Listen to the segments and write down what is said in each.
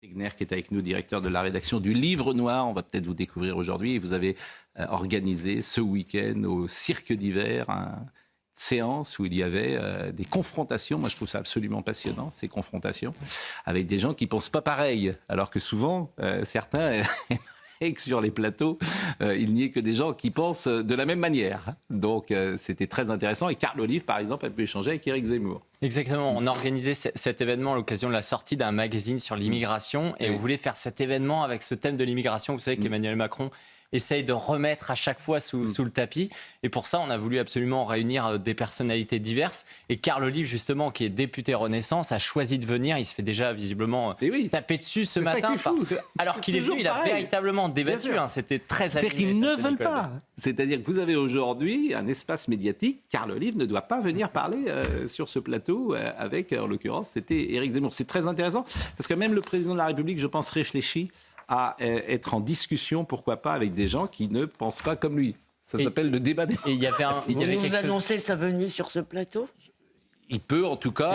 Tegner qui est avec nous, directeur de la rédaction du Livre Noir. On va peut-être vous découvrir aujourd'hui. Vous avez organisé ce week-end au Cirque d'Hiver une séance où il y avait des confrontations. Moi, je trouve ça absolument passionnant, ces confrontations, avec des gens qui ne pensent pas pareil. Alors que souvent, certains... et que sur les plateaux, il n'y ait que des gens qui pensent de la même manière. Donc c'était très intéressant. Et Carl Olive, par exemple, a pu échanger avec Éric Zemmour. Exactement, on a organisé cet événement à l'occasion de la sortie d'un magazine sur l'immigration. Et on voulait faire cet événement avec ce thème de l'immigration. Vous savez qu'Emmanuel Macron essaye de remettre à chaque fois sous le tapis. Et pour ça, on a voulu absolument réunir des personnalités diverses. Et Carl Olive, justement, qui est député Renaissance, a choisi de venir. Il se fait déjà visiblement taper dessus ce matin. Alors qu'il est venu, il a véritablement débattu. C'était très animé. C'est-à-dire qu'ils ne veulent pas. C'est-à-dire que vous avez aujourd'hui un espace médiatique. Carl Olive ne doit pas venir parler sur ce plateau avec, en l'occurrence, c'était Éric Zemmour. C'est très intéressant parce que même le président de la République, je pense, réfléchit à être en discussion, pourquoi pas, avec des gens qui ne pensent pas comme lui. Ça s'appelle le débat des... Et il y avait vous annoncez sa venue sur ce plateau ? Il peut en tout cas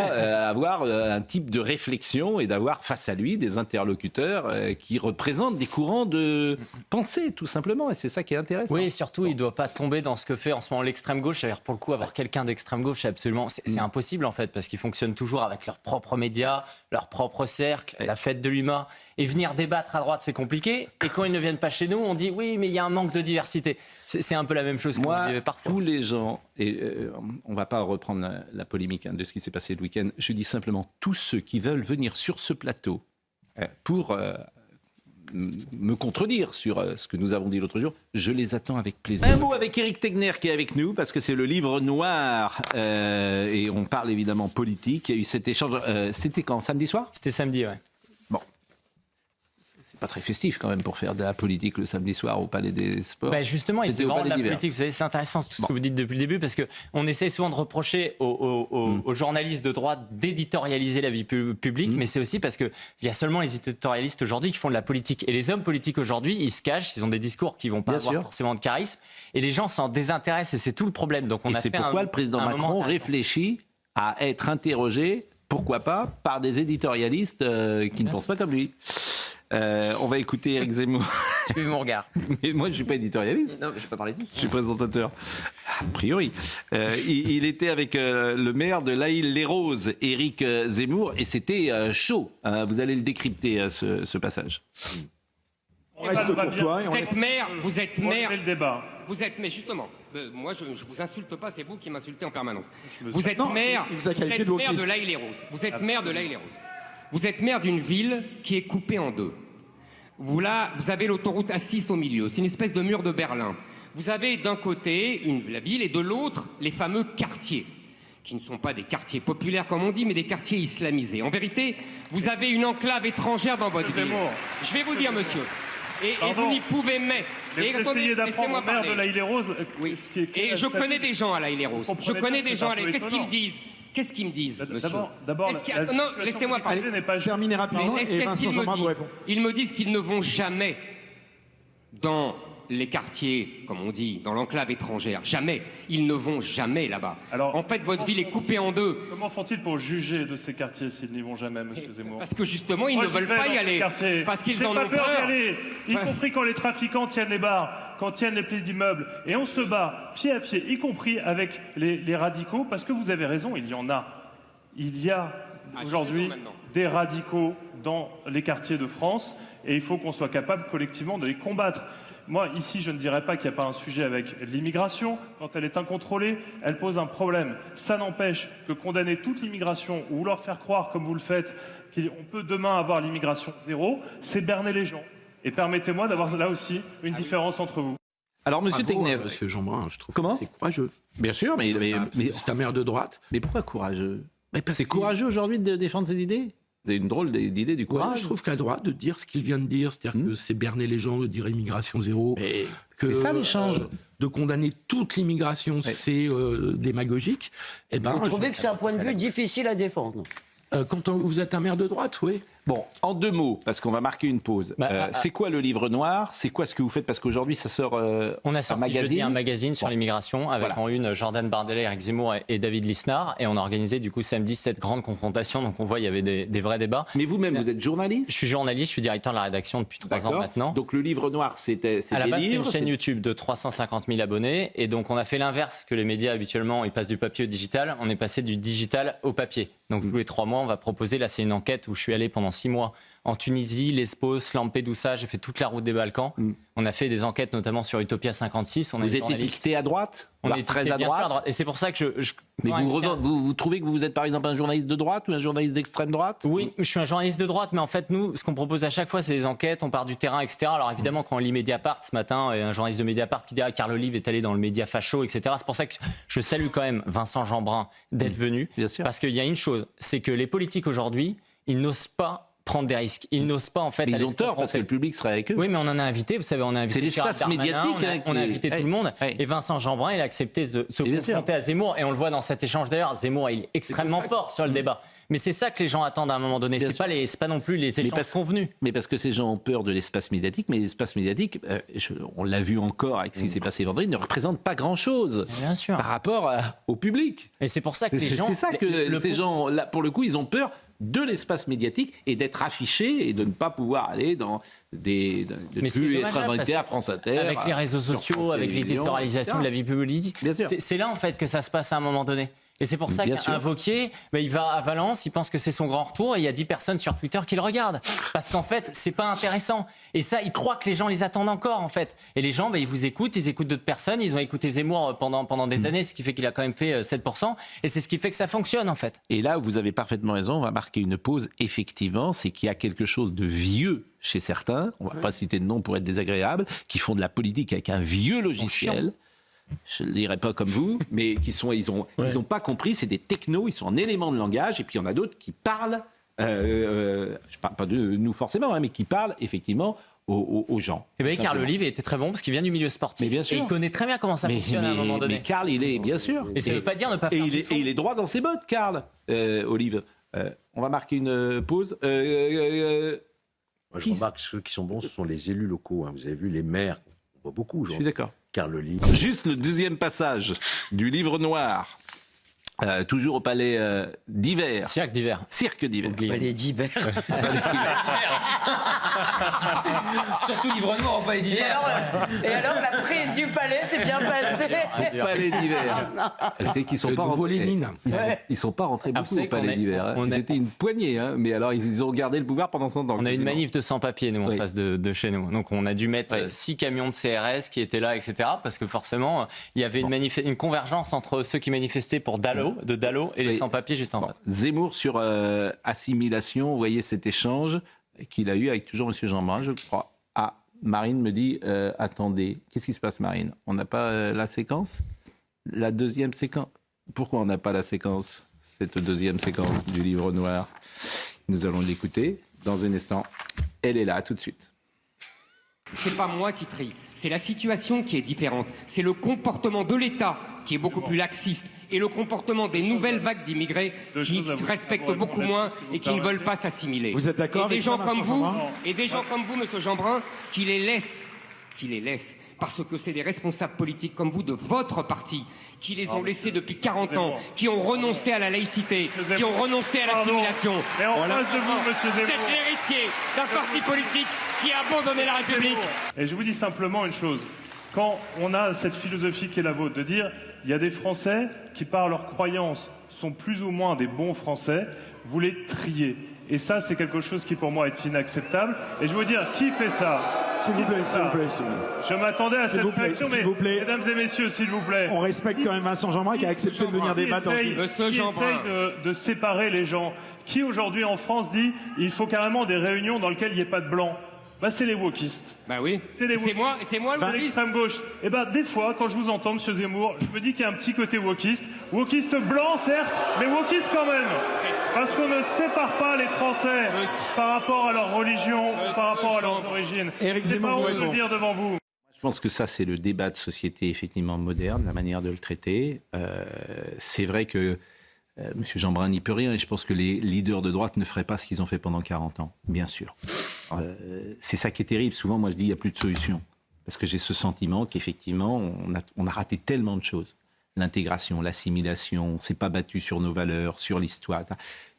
avoir un type de réflexion et d'avoir face à lui des interlocuteurs qui représentent des courants de pensée, tout simplement. Et c'est ça qui est intéressant. Oui, et surtout, il ne doit pas tomber dans ce que fait en ce moment l'extrême gauche. C'est-à-dire, pour le coup, avoir quelqu'un d'extrême gauche, c'est impossible en fait, parce qu'ils fonctionnent toujours avec leurs propres médias, leur propre cercle, la fête de l'UMA. Et venir débattre à droite, c'est compliqué. Et quand ils ne viennent pas chez nous, on dit oui, mais il y a un manque de diversité. C'est un peu la même chose que vous vivez parfois. Tous les gens, et on ne va pas reprendre la polémique de ce qui s'est passé le week-end, je dis simplement tous ceux qui veulent venir sur ce plateau pour me contredire sur ce que nous avons dit l'autre jour, je les attends avec plaisir. Un mot avec Éric Tegner qui est avec nous, parce que c'est le Livre Noir, et on parle évidemment politique. Il y a eu cet échange, c'était quand, samedi soir ? C'était samedi, ouais. Bon. C'est pas très festif quand même pour faire de la politique le samedi soir au Palais des Sports. Justement, il faisait vraiment de la politique. Vous savez, c'est intéressant tout ce que vous dites depuis le début, parce qu'on essaie souvent de reprocher aux journalistes de droite d'éditorialiser la vie publique, mais c'est aussi parce qu'il y a seulement les éditorialistes aujourd'hui qui font de la politique. Et les hommes politiques aujourd'hui, ils se cachent, ils ont des discours qui vont pas avoir forcément de charisme, et les gens s'en désintéressent, et c'est tout le problème. Donc c'est pourquoi le président Macron réfléchit à être interrogé, pourquoi pas, par des éditorialistes qui ne pensent pas comme lui. On va écouter Éric Zemmour. Tu veux mon regard. Mais moi, je ne suis pas éditorialiste. Non, je ne vais pas parler de vous. Je suis présentateur. A priori. Il était avec le maire de l'Haïe-les-Roses, Éric Zemmour, et c'était chaud. Vous allez le décrypter, ce passage. On reste courtois. Vous êtes maire. Le débat. Mais justement, moi je vous insulte pas, c'est vous qui m'insultez en permanence. Vous êtes maire de l'Haïe-les-Roses. Vous êtes maire de l'Haïe-les-Roses. Vous êtes maire d'une ville qui est coupée en deux. Vous avez l'autoroute A6 au milieu. C'est une espèce de mur de Berlin. Vous avez d'un côté la ville et de l'autre les fameux quartiers, qui ne sont pas des quartiers populaires comme on dit, mais des quartiers islamisés. En vérité, vous avez une enclave étrangère dans votre ville. Je vais vous dire, monsieur. Et vous n'y pouvez mais. Mais vous essayez d'apprendre au maire de l'Haïe-les-Roses. Oui. Et je connais des gens à l'Haïe-les-Roses. Je connais des gens à l'Haïe-les-Roses. Qu'est-ce qu'ils me disent, monsieur ? D'abord, non, laissez-moi parler. N'est pas terminé rapidement. Qu'est-ce qu'ils me disent ? Ils me disent qu'ils ne vont jamais dans les quartiers, comme on dit, dans l'enclave étrangère. Jamais. Ils ne vont jamais là-bas. Alors, en fait, votre ville est coupée en deux. Comment font-ils pour juger de ces quartiers s'ils n'y vont jamais, monsieur Zemmour ? Parce que justement, ils ne veulent pas y aller. Parce qu'ils en ont peur. Y compris quand les trafiquants tiennent les bars, quand tiennent les pieds d'immeubles. Et on se bat pied à pied, y compris avec les radicaux, parce que vous avez raison, il y en a. Il y a aujourd'hui des radicaux dans les quartiers de France, et il faut qu'on soit capable collectivement de les combattre. Moi, ici, je ne dirais pas qu'il n'y a pas un sujet avec l'immigration. Quand elle est incontrôlée, elle pose un problème. Ça n'empêche que condamner toute l'immigration ou vouloir faire croire, comme vous le faites, qu'on peut demain avoir l'immigration zéro, c'est berner les gens. Et permettez-moi d'avoir là aussi une différence entre vous. Alors, monsieur Tegner, monsieur Jeanbrun, je trouve que c'est courageux. Bien sûr, mais c'est un maire de droite. Mais pourquoi courageux ? C'est courageux aujourd'hui de défendre ses idées ? C'est une drôle d'idée du courage. Ouais, je trouve qu'à droite, de dire ce qu'il vient de dire, c'est-à-dire que c'est berner les gens de dire immigration zéro. C'est ça l'échange. De condamner toute l'immigration, c'est démagogique. Vous trouvez que c'est un point de vue difficile à défendre ? Quand vous êtes un maire de droite, oui. Bon, en 2 mots, parce qu'on va marquer une pause. C'est quoi le livre noir? C'est quoi ce que vous faites? Parce qu'aujourd'hui, ça sort on a sorti jeudi un magazine sur l'immigration avec en une Jordan Bardella, Eric Zemmour et David Lisnard. Et on a organisé du coup samedi cette grande confrontation. Donc on voit, il y avait des vrais débats. Mais vous-même, vous êtes journaliste? Je suis journaliste, je suis directeur de la rédaction depuis 3 ans maintenant. Donc le livre noir, c'était à la base, des livres, c'était une chaîne YouTube de 350 000 abonnés. Et donc on a fait l'inverse que les médias habituellement, ils passent du papier au digital. On est passé du digital au papier. Donc tous les 3 mois, on va proposer, là c'est une enquête où je suis allé pendant 6 mois en Tunisie, Lesbos, Lampedusa, j'ai fait toute la route des Balkans. On a fait des enquêtes notamment sur Utopia 56. Vous êtes étiqueté à droite? On est très à droite. Et c'est pour ça que Mais vous trouvez que vous êtes par exemple un journaliste de droite ou un journaliste d'extrême droite? Oui, je suis un journaliste de droite, mais en fait nous, ce qu'on propose à chaque fois, c'est des enquêtes, on part du terrain, etc. Alors évidemment, quand on lit Mediapart ce matin, un journaliste de Mediapart qui dit Carl Olive est allé dans le média facho, etc. C'est pour ça que je salue quand même Vincent Jeanbrun d'être venu. Bien sûr. Parce qu'il y a une chose, c'est que les politiques aujourd'hui, ils n'osent pas prendre des risques. Ils n'osent pas en fait. Mais ils ont tort parce que le public serait avec eux. Oui, mais on en a invité. Vous savez, on a invité. C'est l'espace médiatique. On a invité tout le monde. Et Vincent Jeanbrun, il a accepté de se confronter à Zemmour. Et on le voit dans cet échange d'ailleurs. Zemmour, il est extrêmement fort sur le débat. Mais c'est ça que les gens attendent à un moment donné. C'est pas non plus les échanges convenus. Mais parce que ces gens ont peur de l'espace médiatique. Mais l'espace médiatique, on l'a vu encore avec ce qui s'est passé vendredi, ne représente pas grand-chose. Bien sûr. Par rapport au public. Et c'est pour ça que les gens. C'est ça que ces gens, là, pour le coup, ils ont peur de l'espace médiatique et d'être affichés et de ne pas pouvoir aller dans de plus être invité à France Inter. Avec les réseaux sociaux, avec l'éditorialisation de la vie publique. C'est là en fait que ça se passe à un moment donné. Et c'est pour ça qu'un Wauquiez, il va à Valence, il pense que c'est son grand retour et il y a 10 personnes sur Twitter qui le regardent. Parce qu'en fait, c'est pas intéressant. Et ça, il croit que les gens les attendent encore, en fait. Et les gens, ils vous écoutent, ils écoutent d'autres personnes, ils ont écouté Zemmour pendant des années, ce qui fait qu'il a quand même fait 7%. Et c'est ce qui fait que ça fonctionne, en fait. Et là, vous avez parfaitement raison, on va marquer une pause, effectivement, c'est qu'il y a quelque chose de vieux chez certains, on va pas citer de nom pour être désagréable, qui font de la politique avec un vieux logiciel. Je ne le dirais pas comme vous, mais ils ont pas compris, c'est des technos, ils sont en éléments de langage, et puis il y en a d'autres qui parlent, je parle pas de nous forcément, mais qui parlent effectivement aux gens. Et bien, Carl Olive était très bon parce qu'il vient du milieu sportif. Bien sûr. Et il connaît très bien comment ça fonctionne à un moment donné. Mais Carl, il est, bien sûr. Et ça ne veut pas dire ne pas faire et il est droit dans ses bottes, Carl Olive. On va marquer une pause. Moi, je remarque que ceux qui sont bons, ce sont les élus locaux. Hein. Vous avez vu, les maires, on voit beaucoup aujourd'hui. Je suis d'accord. Carl Olive. Juste le 2e passage du livre noir. Toujours au palais d'hiver. Cirque d'hiver. Cirque d'hiver. Palais d'hiver. Surtout livre noir au palais d'hiver. Et alors, la prise du palais s'est bien passée. Palais d'hiver. C'est qu'ils sont pas rentrés. Ils sont pas rentrés beaucoup au palais d'hiver. Ils étaient une poignée, mais alors ils ont gardé le pouvoir pendant 100 ans. On a une manif de sans-papiers, nous, en face de chez nous. Donc on a dû mettre 6 camions de CRS qui étaient là, etc. Parce que forcément, il y avait une convergence entre ceux qui manifestaient pour Dallo et les sans-papiers juste en face. Zemmour sur assimilation, vous voyez cet échange qu'il a eu avec toujours M. Jeanbrun, je crois. Ah, Marine me dit, attendez, qu'est-ce qui se passe, Marine? On n'a pas la séquence? La 2e séquence? Pourquoi on n'a pas la séquence? Cette 2e séquence du livre noir. Nous allons l'écouter dans un instant. Elle est là, tout de suite. C'est pas moi qui trie, c'est la situation qui est différente. C'est le comportement de l'État qui est beaucoup plus laxiste et le comportement des nouvelles vagues d'immigrés qui se respectent beaucoup moins et qui ne veulent pas s'assimiler. Vous êtes d'accord avec des gens comme vous, Monsieur Jeanbrun, qui les laissent, parce que c'est des responsables politiques comme vous de votre parti qui les ont laissés depuis 40 ans, qui ont renoncé à la laïcité, qui ont renoncé à l'assimilation. Et en face de vous, Monsieur Zemmour, c'est l'héritier d'un parti politique qui a abandonné la République. Et je vous dis simplement une chose. Quand on a cette philosophie qui est la vôtre, de dire il y a des Français qui, par leurs croyances, sont plus ou moins des bons Français, vous les triez. Et ça, c'est quelque chose qui, pour moi, est inacceptable. Et je veux dire, qui fait ça? S'il vous plaît. Je m'attendais à cette réaction, mais mesdames et messieurs, s'il vous plaît. On respecte quand même Vincent Jeanbrun qui a accepté de venir débattre. Qui essaye de séparer les gens. Qui, aujourd'hui, en France, dit il faut carrément des réunions dans lesquelles il n'y ait pas de blanc? C'est les wokistes. Bah oui. C'est moi le l'extrême gauche. Et des fois, quand je vous entends, Monsieur Zemmour, je me dis qu'il y a un petit côté wokiste. Wokiste blanc, certes, mais wokiste quand même. Parce qu'on ne sépare pas les Français par rapport à leur religion, par rapport à leurs origines. Éric Zemmour, on peut le dire devant vous. Je pense que ça, c'est le débat de société effectivement moderne, la manière de le traiter. C'est vrai que Monsieur Jeanbrun n'y peut rien et je pense que les leaders de droite ne feraient pas ce qu'ils ont fait pendant 40 ans, bien sûr. C'est ça qui est terrible. Souvent, moi, je dis il n'y a plus de solution. Parce que j'ai ce sentiment qu'effectivement, on a raté tellement de choses. L'intégration, l'assimilation, on ne s'est pas battu sur nos valeurs, sur l'histoire,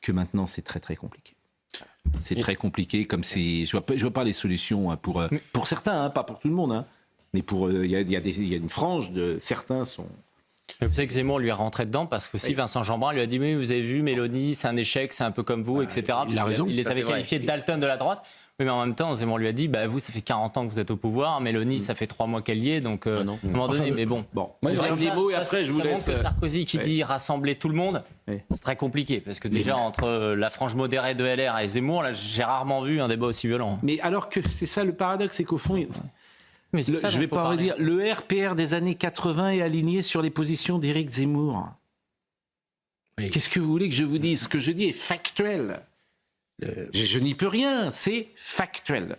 que maintenant, c'est très, très compliqué. C'est très compliqué, comme c'est... Je vois pas les solutions pour certains, pas pour tout le monde, mais il y a une frange de... Certains sont... Vous savez que Zemmour lui est rentré dedans parce que Vincent Jeanbrun lui a dit « Mais vous avez vu, Mélanie, c'est un échec, c'est un peu comme vous, etc. » Il a raison. Il les avait qualifiés de Dalton de la droite. Oui, mais en même temps, Zemmour lui a dit vous, ça fait 40 ans que vous êtes au pouvoir. Mélanie, ça fait 3 mois qu'elle y est. Donc, à un moment donné, mais bon. C'est vrai des mots et après, je vous laisse. Ça montre que Sarkozy qui dit rassembler tout le monde, c'est très compliqué. Parce que déjà, entre la frange modérée de LR et Zemmour, là, j'ai rarement vu un débat aussi violent. Mais alors que c'est ça le paradoxe, c'est qu'au fond. Mais je ne vais pas redire. Le RPR des années 80 est aligné sur les positions d'Éric Zemmour. Oui. Qu'est-ce que vous voulez que je vous dise ? Ce que je dis est factuel. Je n'y peux rien, c'est factuel.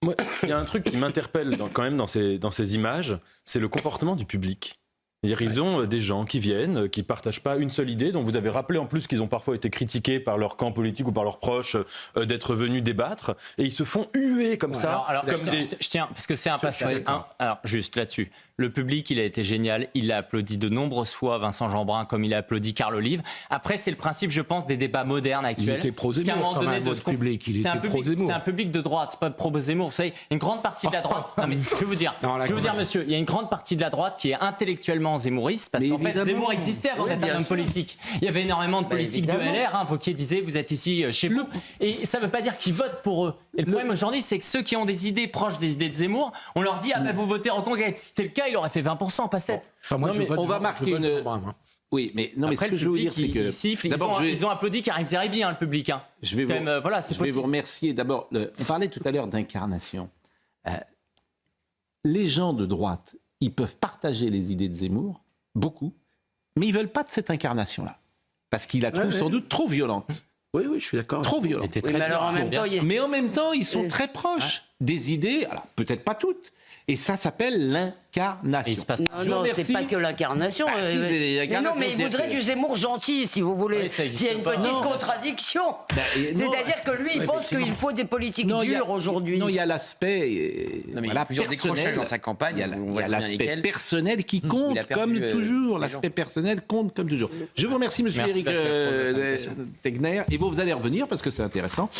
Moi, il y a un truc qui m'interpelle quand même dans ces images, c'est le comportement du public. C'est-à-dire, ils ont des gens qui viennent, qui ne partagent pas une seule idée, dont vous avez rappelé en plus qu'ils ont parfois été critiqués par leur camp politique ou par leurs proches d'être venus débattre, et ils se font huer comme ça. Alors je tiens, parce que c'est un passage. Alors, juste là-dessus. Le public, il a été génial. Il a applaudi de nombreuses fois Vincent Jeanbrun, comme il a applaudi Carl Olive. Après, c'est le principe, je pense, des débats modernes actuels. Il était pro-Zemmour, quand même, votre public. Il était pro-Zemmour. C'est un public de droite, c'est pas pro-Zemmour. Vous savez, une grande partie de la droite... Non, mais je vais vous dire, monsieur, il y a une grande partie de la droite qui est intellectuellement zémouriste, parce qu'en fait, Zemmour existait avant d'être un homme politique. Il y avait énormément de politiques de LR, Wauquiez disait, vous êtes ici chez vous. Et ça ne veut pas dire qu'ils votent pour eux. Et le problème aujourd'hui, c'est que ceux qui ont des idées proches des idées de Zemmour, on leur dit, vous votez Reconquête. Si c'était le cas, il aurait fait 20%, pas 7%. Enfin, moi, on va marquer une... Oui, mais non, mais ce que je veux dire, c'est que d'abord, ils ont applaudi Karim Zeribi, le public. Je vais vous remercier. D'abord, on parlait tout à l'heure d'incarnation. Les gens de droite, ils peuvent partager les idées de Zemmour, beaucoup, mais ils veulent pas de cette incarnation-là, parce qu'ils la trouvent sans doute trop violente. Oui, je suis d'accord. Trop violente. Mais en même temps, ils sont très proches des idées. Alors peut-être pas toutes. Et ça s'appelle l'incarnation. Non, c'est pas que l'incarnation. Non, mais il voudrait du Zemmour gentil, si vous voulez. Il y a une petite contradiction. C'est-à-dire que lui, il pense qu'il faut des politiques dures aujourd'hui. Non, il y a l'aspect plusieurs décrochages dans sa campagne. Il y a l'aspect personnel qui compte comme toujours. L'aspect personnel compte comme toujours. Je vous remercie, monsieur Éric Tegner. Et vous allez revenir parce que c'est intéressant.